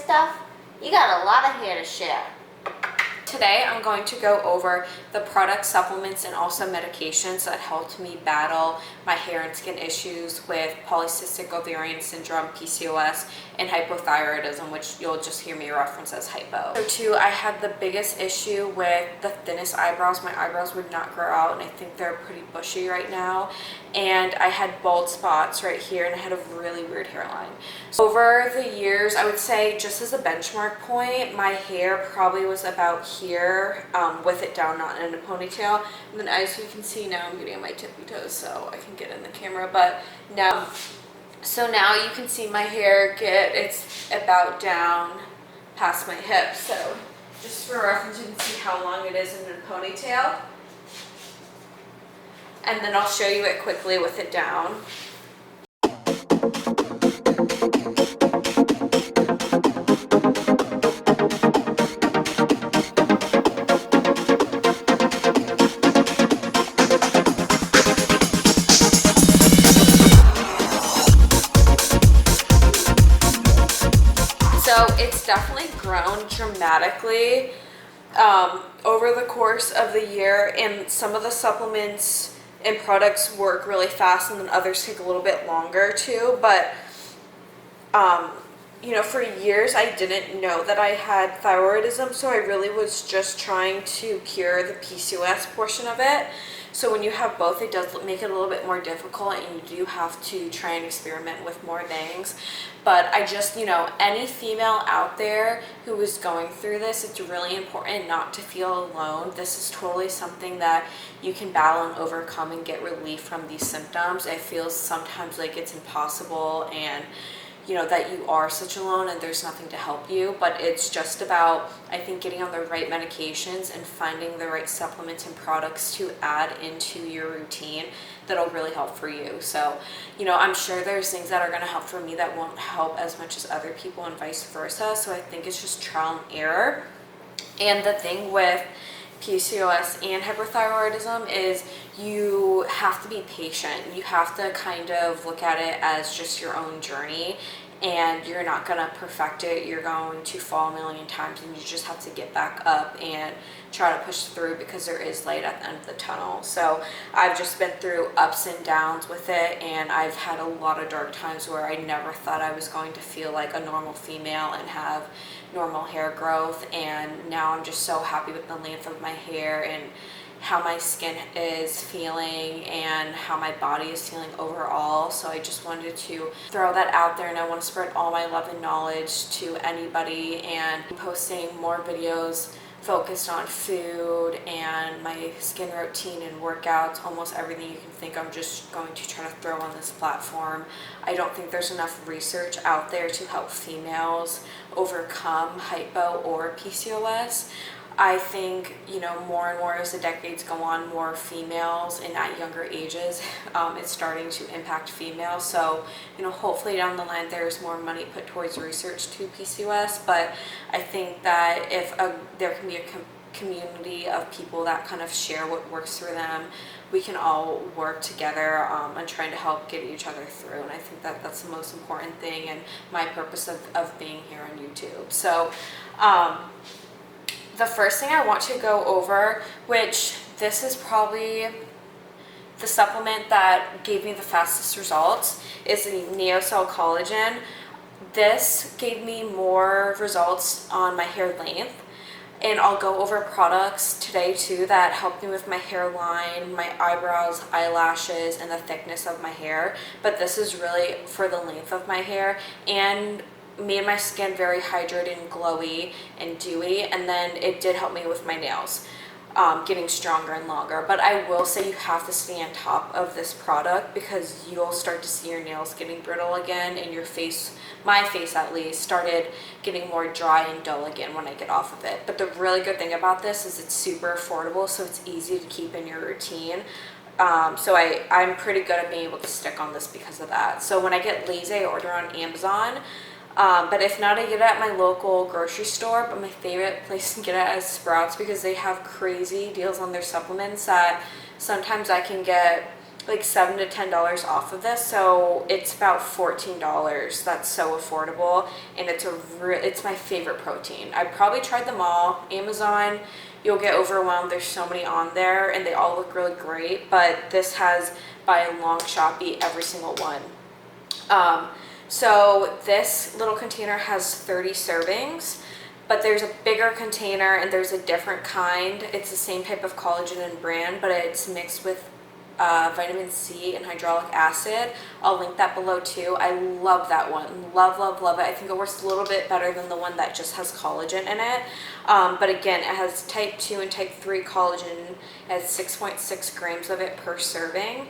stuff, you got a lot of hair to share. Today I'm going to go over the product supplements and also medications that helped me battle my hair and skin issues with polycystic ovarian syndrome, PCOS, and hypothyroidism, which you'll just hear me reference as hypo. So too, I had the biggest issue with the thinnest eyebrows. My eyebrows would not grow out, and I think they're pretty bushy right now. And I had bald spots right here, and I had a really weird hairline. So over the years, I would say just as a benchmark point, my hair probably was about here, with it down, not in a ponytail. And then as you can see now, I'm getting on my tippy toes so I can get in the camera. But now, so now you can see my hair it's about down past my hips. So just for reference, you can see how long it is in a ponytail. And then I'll show you it quickly with it down. So it's definitely grown dramatically over the course of the year, and some of the supplements and products work really fast and then others take a little bit longer too. But you know, for years I didn't know that I had thyroidism, so I really was just trying to cure the PCOS portion of it. So when you have both, it does make it a little bit more difficult, and you do have to try and experiment with more things. But I just, you know, any female out there who is going through this, it's really important not to feel alone. This is totally something that you can battle and overcome and get relief from these symptoms. It feels sometimes like it's impossible, and you know, that you are such alone and there's nothing to help you. But it's just about, I think, getting on the right medications and finding the right supplements and products to add into your routine that'll really help for you. So, you know, I'm sure there's things that are going to help for me that won't help as much as other people, and vice versa. So I think it's just trial and error. And the thing with PCOS and hyperthyroidism is you have to be patient. You have to kind of look at it as just your own journey, and you're not going to perfect it. You're going to fall a million times, and you just have to get back up and try to push through, because there is light at the end of the tunnel. So I've just been through ups and downs with it, and I've had a lot of dark times where I never thought I was going to feel like a normal female and have normal hair growth. And now I'm just so happy with the length of my hair and how my skin is feeling and how my body is feeling overall. So I just wanted to throw that out there, and I want to spread all my love and knowledge to anybody, and posting more videos focused on food and my skin routine and workouts, almost everything you can think. I'm just going to try to throw on this platform. I don't think there's enough research out there to help females overcome hypo or PCOS. I think, you know, more and more as the decades go on, more females and at younger ages, it's starting to impact females. So, you know, hopefully down the line there's more money put towards research to PCOS. But I think that if there can be a community of people that kind of share what works for them, we can all work together on trying to help get each other through. And I think that that's the most important thing, and my purpose of being here on YouTube. So, the first thing I want to go over, which this is probably the supplement that gave me the fastest results, is the NeoCell Collagen. This gave me more results on my hair length, and I'll go over products today too that helped me with my hairline, my eyebrows, eyelashes, and the thickness of my hair. But this is really for the length of my hair, and made my skin very hydrated and glowy and dewy. And then it did help me with my nails getting stronger and longer. But I will say you have to stay on top of this product, because you'll start to see your nails getting brittle again, and your face, my face at least, started getting more dry and dull again when I get off of it. But the really good thing about this is it's super affordable, so it's easy to keep in your routine. So I'm pretty good at being able to stick on this because of that. So when I get lazy, I order on Amazon. But if not, I get it at my local grocery store. But my favorite place to get it is Sprouts, because they have crazy deals on their supplements that sometimes I can get like $7 to $10 off of this, so it's about $14. That's so affordable, and it's my favorite protein. I've probably tried them all. Amazon, you'll get overwhelmed. There's so many on there, and they all look really great, but this has by a long shot beat every single one. So this little container has 30 servings, but there's a bigger container and there's a different kind. It's the same type of collagen and brand, but it's mixed with vitamin C and hyaluronic acid. I'll link that below too. I love that one. Love, love, love it. I think it works a little bit better than the one that just has collagen in it. But again, it has type 2 and type 3 collagen. It has 6.6 grams of it per serving.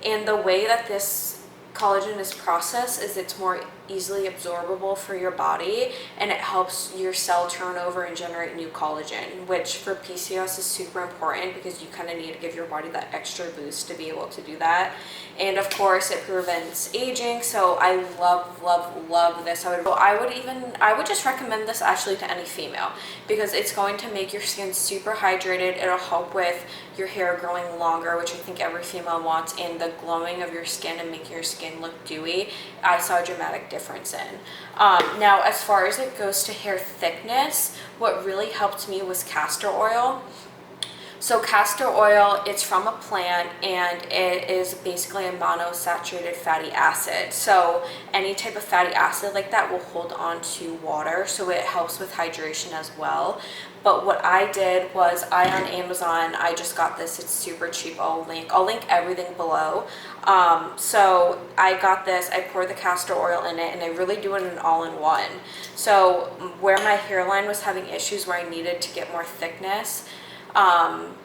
And the way that this collagen is processed is it's more easily absorbable for your body, and it helps your cell turnover and generate new collagen, which for PCOS is super important because you kind of need to give your body that extra boost to be able to do that. And of course it prevents aging, so I love, love, love this. I would just recommend this actually to any female because it's going to make your skin super hydrated. It'll help with your hair growing longer, which I think every female wants, and the glowing of your skin and making your skin look dewy. I saw a dramatic difference in. Now, as far as it goes to hair thickness, what really helped me was castor oil. So castor oil, it's from a plant, and it is basically a monosaturated fatty acid. So any type of fatty acid like that will hold on to water, so it helps with hydration as well. But what I did was on Amazon, I just got this. It's super cheap. I'll link everything below. So I got this, I poured the castor oil in it, and I really do it in all-in-one. So where my hairline was having issues where I needed to get more thickness,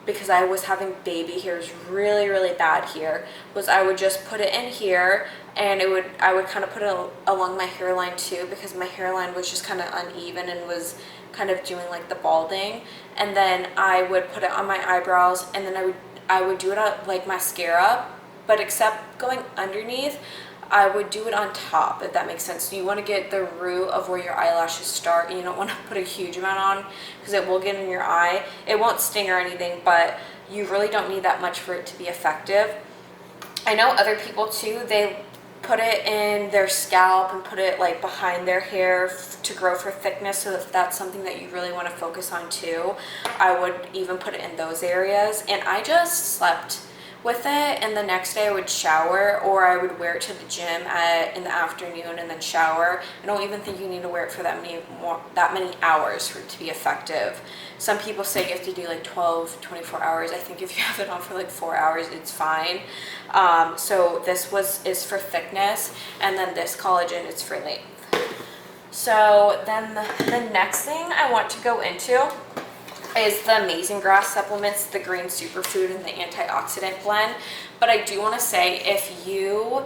because I was having baby hairs really, really bad here, was I would just put it in here, and I would kind of put it along my hairline too, because my hairline was just kind of uneven and was kind of doing like the balding. And then I would put it on my eyebrows, and then I would do it like mascara, but except going underneath, I would do it on top, if that makes sense. So you want to get the root of where your eyelashes start, and you don't want to put a huge amount on because it will get in your eye. It won't sting or anything, but you really don't need that much for it to be effective. I know other people too, they put it in their scalp and put it like behind their hair to grow for thickness. So if that's something that you really want to focus on too, I would even put it in those areas. And I just slept with it, and the next day I would shower, or I would wear it to the gym in the afternoon and then shower. I don't even think you need to wear it for that many hours for it to be effective. Some people say you have to do like 12, 24 hours. I think if you have it on for like 4 hours, it's fine. So this is for thickness, and then this collagen is for length. So then the next thing I want to go into is the Amazing Grass supplements, the green superfood, and the antioxidant blend. But I do want to say, if you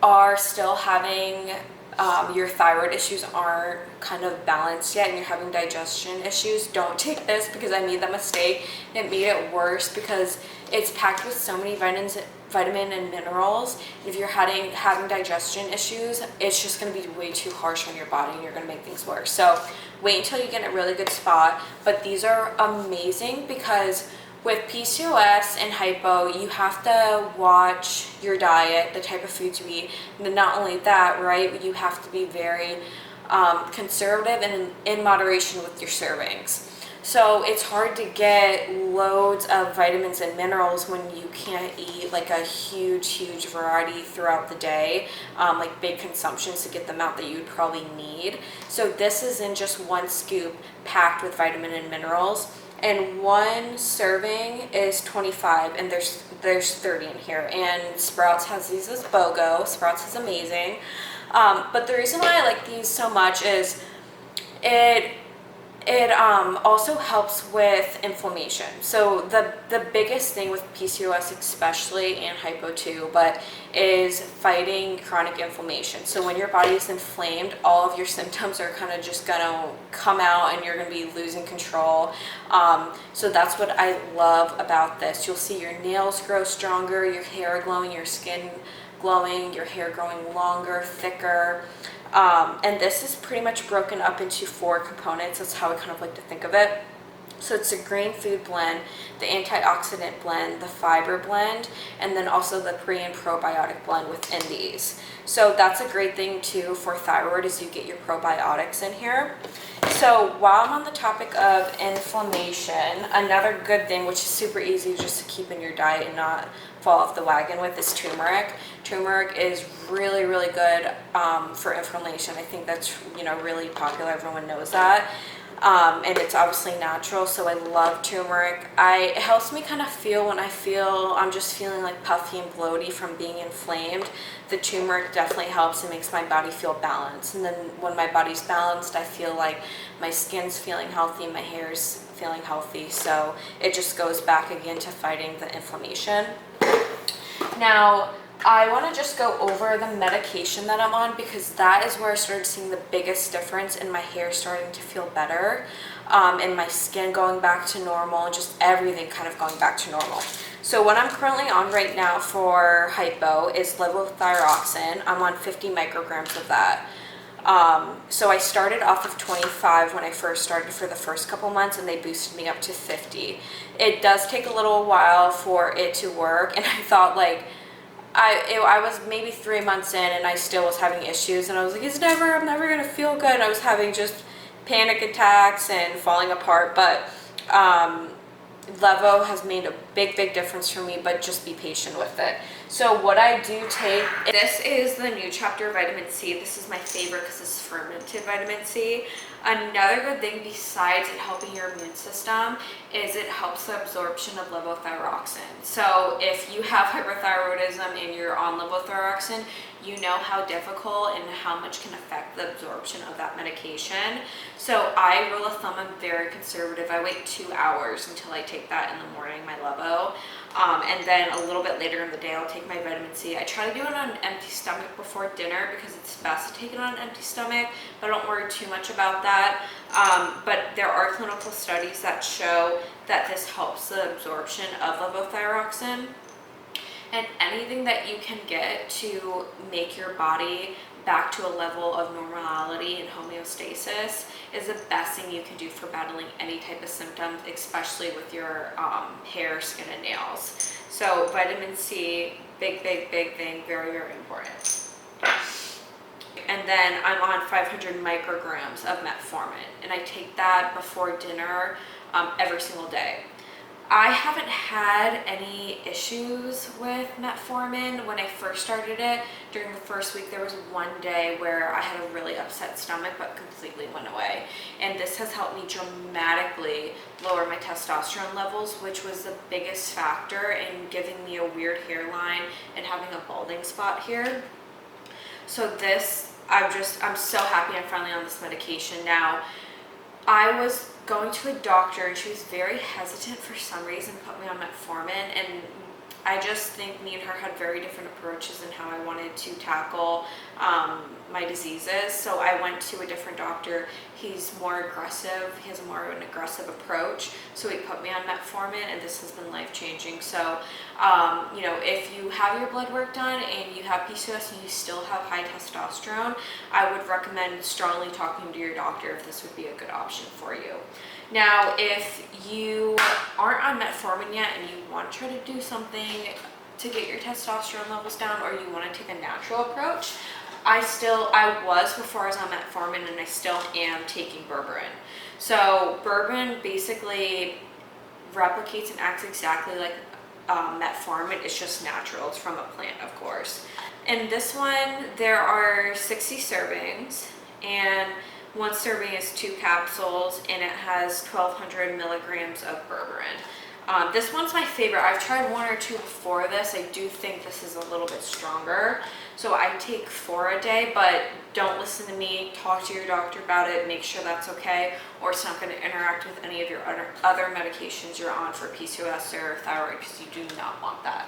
are still having your thyroid issues aren't kind of balanced yet and you're having digestion issues, don't take this, because I made that mistake. It made it worse because it's packed with so many vitamin and minerals. If you're having digestion issues, it's just going to be way too harsh on your body, and you're going to make things worse. So wait until you get in a really good spot. But these are amazing because with PCOS and hypo, you have to watch your diet, the type of foods you eat. And then not only that, right, you have to be very conservative and in moderation with your servings. So it's hard to get loads of vitamins and minerals when you can't eat like a huge variety throughout the day, like big consumptions to get the amount that you'd probably need. So this is in just one scoop packed with vitamin and minerals. And one serving is 25, and there's 30 in here. And Sprouts has these as BOGO. Sprouts is amazing. But the reason why I like these so much is it also helps with inflammation. So the biggest thing with PCOS especially, and hypo too, but is fighting chronic inflammation. So when your body is inflamed, all of your symptoms are kind of just gonna come out, and you're gonna be losing control. So that's what I love about this. You'll see your nails grow stronger, your hair glowing, your skin glowing, your hair growing longer, thicker. And this is pretty much broken up into 4 components. That's how I kind of like to think of it. So it's the green food blend, the antioxidant blend, the fiber blend, and then also the pre and probiotic blend within these. So that's a great thing too for thyroid, is you get your probiotics in here. So while I'm on the topic of inflammation, another good thing, which is super easy just to keep in your diet and not fall off the wagon with, is turmeric. Turmeric is really, really good for inflammation. I think that's, really popular. Everyone knows that. And it's obviously natural, so I love turmeric. It helps me kind of feel when I'm just feeling like puffy and bloaty from being inflamed. The turmeric definitely helps and makes my body feel balanced. And then when my body's balanced, I feel like my skin's feeling healthy, my hair's feeling healthy. So it just goes back again to fighting the inflammation. Now, I want to just go over the medication that I'm on, because that is where I started seeing the biggest difference in my hair starting to feel better, and my skin going back to normal, and just everything kind of going back to normal. So what I'm currently on right now for hypo is levothyroxine. I'm on 50 micrograms of that. So I started off of 25 when I first started for the first couple months, and they boosted me up to 50. It does take a little while for it to work, and I thought like, I was maybe 3 months in and I still was having issues, and I was like, I'm never gonna feel good. I was having just panic attacks and falling apart, but Levo has made a big difference for me, but just be patient with it. So what I do take, this is the new chapter vitamin C. This is my favorite because it's fermented vitamin C. Another good thing besides it helping your immune system is it helps the absorption of levothyroxine. So if you have hyperthyroidism and you're on levothyroxine, you know how difficult and how much can affect the absorption of that medication. So I, rule of thumb, I'm very conservative. I wait 2 hours until I take that in the morning, my Levo. And then a little bit later in the day, I'll take my vitamin C. I try to do it on an empty stomach before dinner because it's best to take it on an empty stomach, but I don't worry too much about that. But there are clinical studies that show that this helps the absorption of levothyroxine. And anything that you can get to make your body back to a level of normality and homeostasis is the best thing you can do for battling any type of symptoms, especially with your hair, skin, and nails. So vitamin C, big thing, very important. And then I'm on 500 micrograms of metformin, and I take that before dinner every single day. I haven't had any issues with metformin. When I first started it, during the first week, there was one day where I had a really upset stomach, but completely went away. And this has helped me dramatically lower my testosterone levels, which was the biggest factor in giving me a weird hairline and having a balding spot here. So this, I'm so happy I'm finally on this medication now. I was going to a doctor and she was very hesitant for some reason to put me on metformin, and I just think me and her had very different approaches in how I wanted to tackle my diseases. So I went to a different doctor. He's more aggressive. He has more of an aggressive approach. So he put me on metformin, and this has been life-changing. So, if you have your blood work done and you have PCOS and you still have high testosterone, I would recommend strongly talking to your doctor if this would be a good option for you. Now, if you aren't on metformin yet and you want to try to do something to get your testosterone levels down, or you want to take a natural approach, I was before I was on metformin, and I still am taking Berberine. So Berberine basically replicates and acts exactly like metformin. It's just natural. It's from a plant, of course. In this one, there are 60 servings, and one serving is 2 capsules, and it has 1,200 milligrams of Berberine. This one's my favorite. I've tried 1 or 2 before this. I do think this is a little bit stronger. So I take 4 a day, but don't listen to me. Talk to your doctor about it. Make sure that's okay, or it's not going to interact with any of your other medications you're on for PCOS or thyroid, because you do not want that.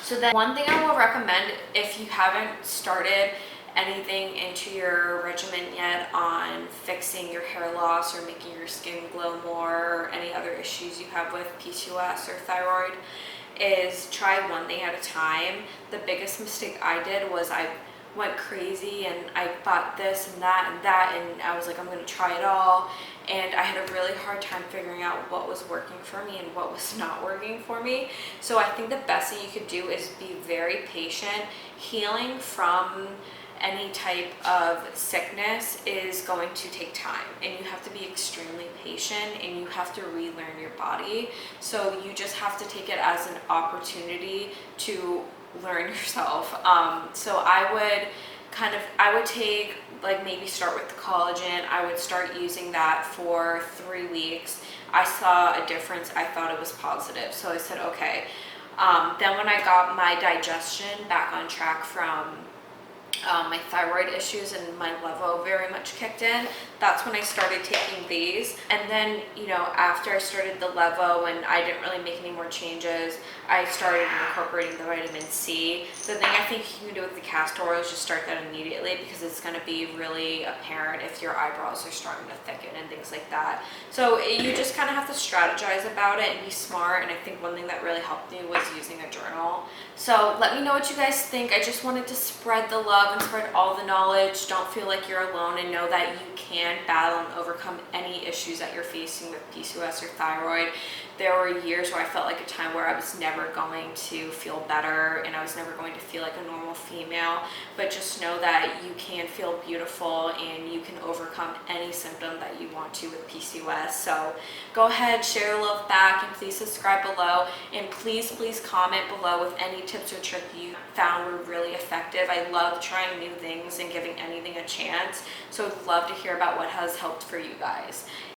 So then one thing I will recommend, if you haven't started anything into your regimen yet on fixing your hair loss or making your skin glow more, or any other issues you have with PCOS or thyroid, is try one thing at a time. The biggest mistake I did was I went crazy and I bought this and that and I was like, I'm gonna try it all, and I had a really hard time figuring out what was working for me and what was not working for me. So I think the best thing you could do is be very patient. Healing from any type of sickness is going to take time, and you have to be extremely patient, and you have to relearn your body. So you just have to take it as an opportunity to learn yourself. So I would take, like, maybe start with the collagen. I would start using that for 3 weeks. I saw a difference. I thought it was positive. So I said, okay. Then when I got my digestion back on track from my thyroid issues and my levo very much kicked in, that's when I started taking these. And then, you know, after I started the levo and I didn't really make any more changes, I started incorporating the vitamin C. The thing I think you can do with the castor oil is just start that immediately, because it's going to be really apparent if your eyebrows are starting to thicken and things like that. So you just kind of have to strategize about it and be smart. And I think one thing that really helped me was using a journal. So let me know what you guys think. I just wanted to spread the love and spread all the knowledge. Don't feel like you're alone, and know that you can battle and overcome any issues that you're facing with PCOS or thyroid. There were years where I felt like a time where I was never going to feel better and I was never going to feel like a normal female, but just know that you can feel beautiful and you can overcome any symptom that you want to with PCOS. So go ahead, share the love back, and please subscribe below, and please comment below with any tips or tricks you found were really effective. I love trying new things and giving anything a chance, so I'd love to hear about what has helped for you guys.